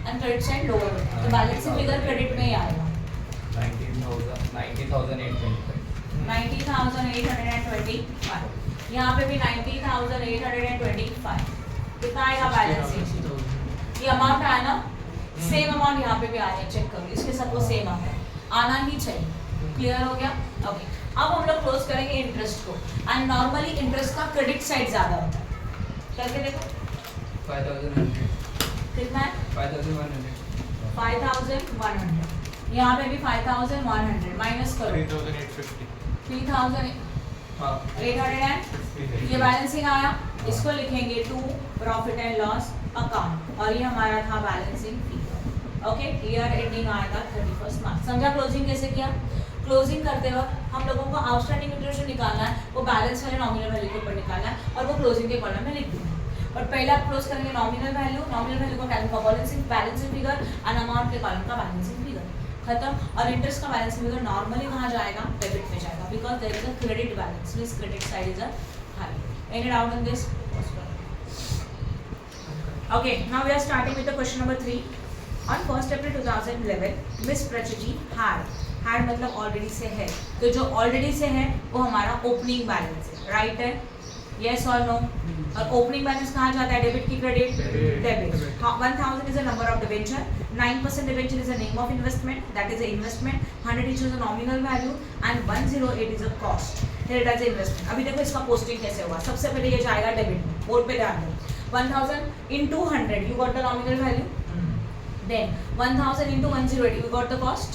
एंड क्रेडिट साइड लोअर होता है, तो बैलेंसिंग फिगर क्रेडिट में ही आएगा। 90,825, यहाँ पे भी 90,825, कितना आएगा बैलेंसिंग? ये अमाउंट आया ना, सेम अमाउंट यहाँ पे भी आ रहा है, चेक करो, इसके साथ वो सेम आता है, आना ही चाहिए। क्लियर हो गया? ओके, अब हम लोग क्लोज करेंगे इंटरेस्ट को एंड नॉर्मली इंटरेस्ट का क्रेडिट साइड ज्यादा होता है, करके देखो 5,100, कितना है 5,100, 5,100, यहाँ पे भी 5,100 माइनस करो 3,850, 3,800 हाँ, ये बैलेंसिंग आया, इसको लिखेंगे to profit and loss account और ये हमारा था balancing figure. Okay, year ending आएगा 31 मार्च। समझा क्लोजिंग कैसे किया? क्लोजिंग करते वक्त हम लोगों को आउटस्टैंडिंग इंटरेस्ट निकालना है, वो बैलेंस वाले नॉमिनल वैल्यू के ऊपर निकालना है और वो क्लोजिंग के कॉलम में लिख देना है। और पहले आप क्लोज करेंगे नॉमिनल वैल्यू का calculate balancing figure and amount के कॉलम का बैलेंसिंग फिगर, खत्म। और इंटरेस्ट का बैलेंसिंग फिगर नॉर्मली कहाँ जाएगा? डेबिट में जाएगा, because there is a credit balance, means credit side is a high. Any doubt on this? Okay, now we are starting with the question number 3. On 1st April 2011, Miss Prachiji had मतलब already से है, तो जो already से है वो हमारा opening balance है, right है? Yes or no? और opening balance कहाँ जाता है? डेबिट की credit? Debit. 1000 is the number of debenture, 9% debenture is the name of investment, that is the investment, 100 each is the nominal value and 108 is the cost, here it is the investment। अभी देखो इसका posting कैसे हुआ, सबसे पहले ये जाएगा debit में, बोर्ड पे ध्यान दो। 1000 into 100 you got the nominal value, then 1000 into 108 you got the cost,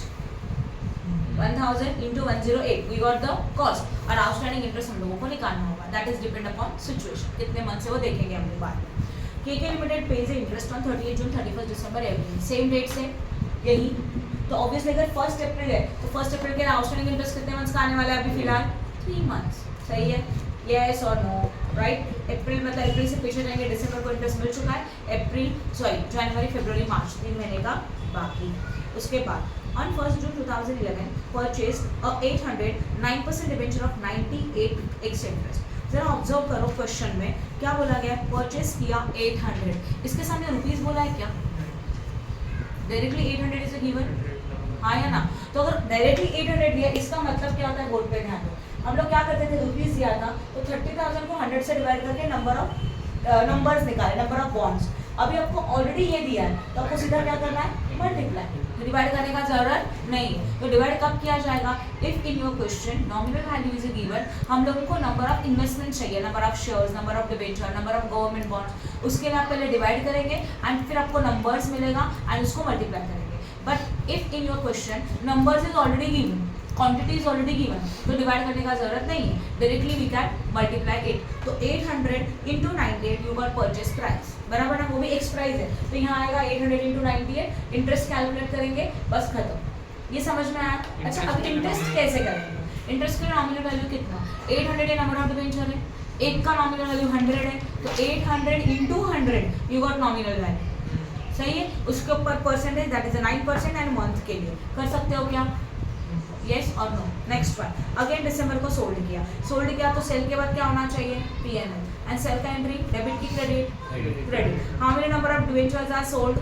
1000 into 108 we got the cost, और आउटस्टैंडिंग इंटरेस्ट हम लोगों को निकालना होगा, that is depend upon situation, कितने मंथ से वो देखेंगे हम लोग बाद में। K K limited pays interest on 30 June 31 December every same date से यही, तो ऑब्वियसली अगर 1 अप्रैल है तो 1 अप्रैल के आउटस्टैंडिंग इंटरेस्ट कितने मंथ्स का आने वाला है अभी फिलहाल? 3 मंथ्स, सही है? यस और नो? राइट। अप्रैल मतलब अप्रैल से पीछे जाएंगे, दिसंबर को इंटरेस्ट मिल चुका है, जनवरी फरवरी मार्च 3 महीने का बाकी। उसके बाद on 1st June 2011 purchased a 800 9% debenture of 98 x interest. जरा ऑब्जर्व करो क्वेश्चन में क्या बोला गया है? परचेस किया 800, इसके सामने रुपीस बोला है क्या? डायरेक्टली 800 इज गिवन, हाँ या ना? तो अगर डायरेक्टली 800 दिया इसका मतलब क्या होता है? बोर्ड पे ध्यान दो, हम लोग क्या करते थे? रुपीस दिया था तो 30,000 को 100 से डिवाइड करके नंबर्स निकाले, नंबर ऑफ बॉन्ड्स। अभी आपको ऑलरेडी ये दिया है तो आपको सीधा क्या करना है? मल्टीप्लाई, डिवाइड करने का जरूरत नहीं। तो डिवाइड कब किया जाएगा? If in your question nominal value is given, हम लोगों को नंबर ऑफ इन्वेस्टमेंट चाहिए, number of shares, number of debenture, number of government bonds, उसके लिए आप पहले डिवाइड करेंगे एंड फिर आपको नंबर्स मिलेगा एंड उसको मल्टीप्लाई करेंगे। But if in your question numbers is already given, quantity is already given, तो डिवाइड करने का जरूरत नहीं है, directly we can multiply it. तो 800 into 98 you got purchase price, बराबर ना? वो भी एक्स प्राइस है तो यहाँ आएगा 800 इंटू 98, इंटरेस्ट कैलकुलेट करेंगे, बस खत्म। ये समझ में आया? अच्छा, अब इंटरेस्ट कैसे करेंगे? इंटरेस्ट के नॉमिनल वैल्यू कितना? 800 ये नंबर ऑफ डिबेंचर है, एक का नॉमिनल वैल्यू 100 है, तो 800 into 100 you got nominal value, सही है? उसके ऊपर percentage that is 9% and month के लिए कर सकते हो क्या? यस और नो? नेक्स्ट वन, अगेन दिसंबर को सोल्ड किया तो सेल के बाद क्या होना चाहिए? P&L एंड सेल का एंट्री डेबिट की credit. How many number of debentures are sold?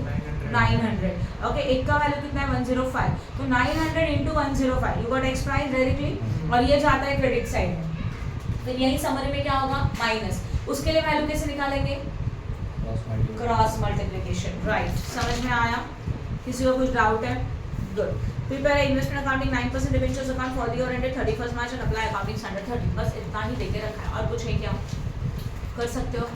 900। Okay, एक का वैल्यू कितना है? 105, तो 900 into 105 you got ex price directly, और ये जाता है क्रेडिट साइड में, तो यही समरी में क्या होगा? माइनस। उसके लिए वैल्यू कैसे निकालेंगे? Cross multiplication, right. समझ में आया? किसी को कुछ डाउट है? Good. Prepare investment accounting 9% debentures account for the year ended 31 March and apply accounting standard 30, बस इतना ही देके रखा है, और कुछ है क्या? कर सकते हो?